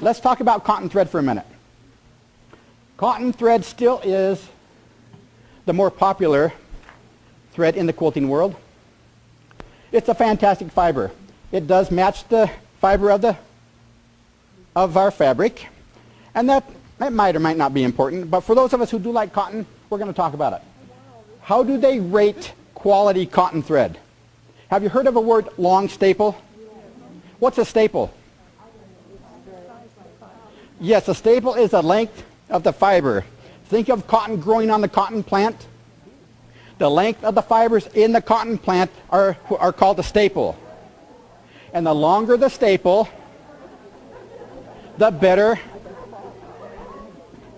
let's talk about cotton thread for a minute. Cotton thread still is the more popular thread in the quilting world. It's a fantastic fiber. It does match the fiber of our fabric, and that might or might not be important, but for those of us who do like cotton, we're going to talk about it. How do they rate quality cotton thread? Have you heard of a word long staple? What's a staple? Yes, a staple is the length of the fiber. Think of cotton growing on the cotton plant. The length of the fibers in the cotton plant are called a staple. And the longer the staple, the better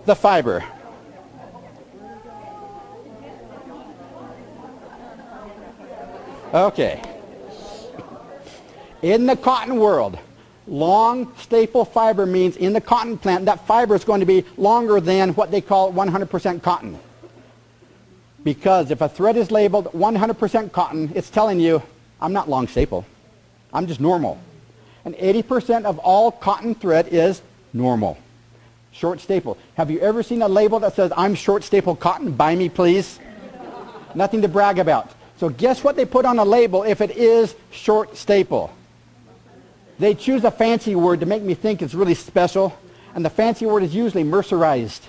the fiber. Okay. In the cotton world, long staple fiber means in the cotton plant that fiber is going to be longer than what they call 100% cotton. Because if a thread is labeled 100% cotton, it's telling you, I'm not long staple. I'm just normal. And 80% of all cotton thread is normal. Short staple. Have you ever seen a label that says, I'm short staple cotton, buy me please? Nothing to brag about. So guess what they put on a label if it is short staple? They choose a fancy word to make me think it's really special, and the fancy word is usually mercerized.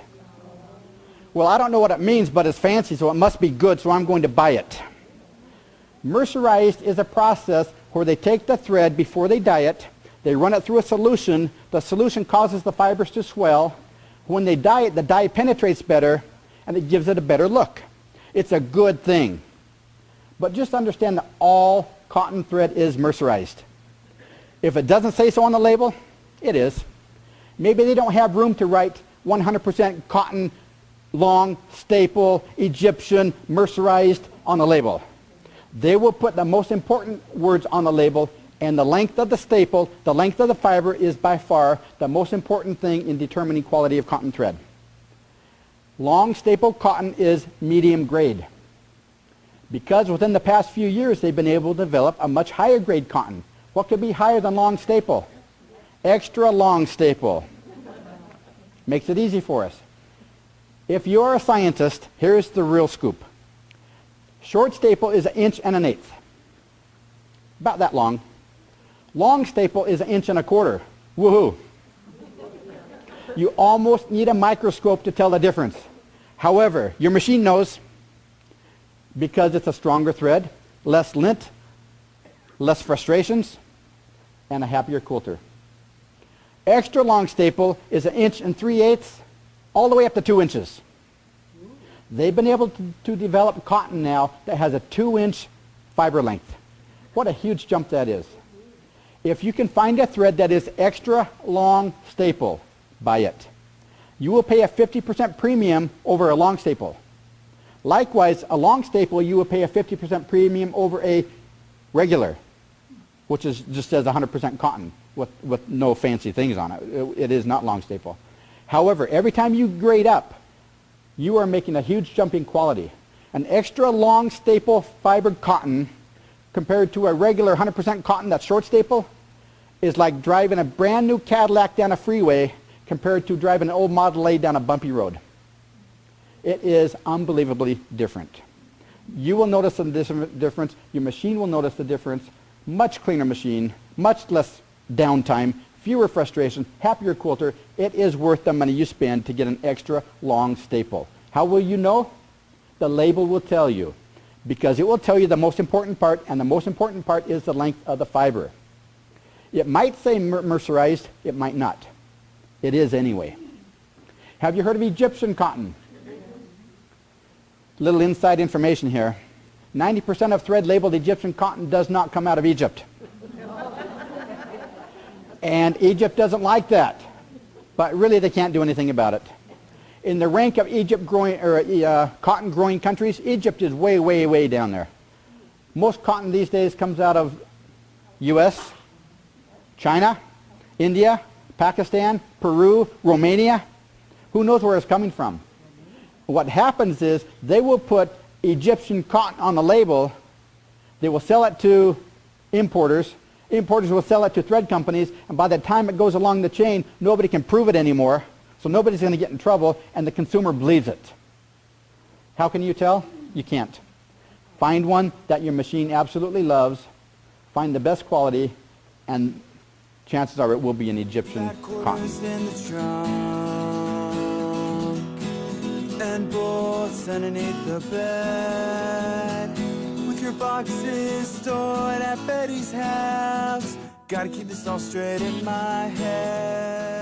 Well, I don't know what it means, but it's fancy, so it must be good, so I'm going to buy it. Mercerized is a process where they take the thread before they dye it, they run it through a solution, the solution causes the fibers to swell. When they dye it, the dye penetrates better, and it gives it a better look. It's a good thing. But just understand that all cotton thread is mercerized. If it doesn't say so on the label, it is. Maybe they don't have room to write 100% cotton, long, staple, Egyptian, mercerized on the label. They will put the most important words on the label, and the length of the staple, the length of the fiber is by far the most important thing in determining quality of cotton thread. Long staple cotton is medium grade. Because within the past few years they've been able to develop a much higher grade cotton. What could be higher than long staple? Extra long staple. Makes it easy for us. If you're a scientist, here's the real scoop. Short staple is 1 1/8 inches. About that long. Long staple is 1 1/4 inches. Woohoo! You almost need a microscope to tell the difference. However, your machine knows, because it's a stronger thread, less lint, less frustrations, and a happier quilter. Extra long staple is 1 3/8 inches, all the way up to 2 inches. They've been able to develop cotton now that has a 2-inch fiber length. What a huge jump that is. If you can find a thread that is extra long staple, buy it. You will pay a 50% premium over a long staple. Likewise, a long staple, you will pay a 50% premium over a regular, which is just says 100% cotton with no fancy things on it. It is not long staple. However, every time you grade up, you are making a huge jump in quality. An extra long staple fibered cotton compared to a regular 100% cotton that's short staple is like driving a brand new Cadillac down a freeway compared to driving an old Model A down a bumpy road. It is unbelievably different. You will notice the difference. Your machine will notice the difference. Much cleaner machine, much less downtime, fewer frustration, happier quilter. It is worth the money you spend to get an extra long staple. How will you know? The label will tell you, because it will tell you the most important part, and the most important part is the length of the fiber. It might say mercerized, it might not. It is anyway. Have you heard of Egyptian cotton? Little inside information here. 90% of thread labeled Egyptian cotton does not come out of Egypt. And Egypt doesn't like that. But really they can't do anything about it. In the rank of cotton growing countries, Egypt is way, way, way down there. Most cotton these days comes out of US, China, India, Pakistan, Peru, Romania. Who knows where it's coming from? What happens is they will put Egyptian cotton on the label, they will sell it to importers, Importers will sell it to thread companies, and by the time it goes along the chain, nobody can prove it anymore, so nobody's going to get in trouble, and the consumer believes it. How can you tell? You can't. Find one that your machine absolutely loves, find the best quality, and chances are it will be an Egyptian cotton. And bolts underneath the bed, with your boxes stored at Betty's house. Gotta keep this all straight in my head.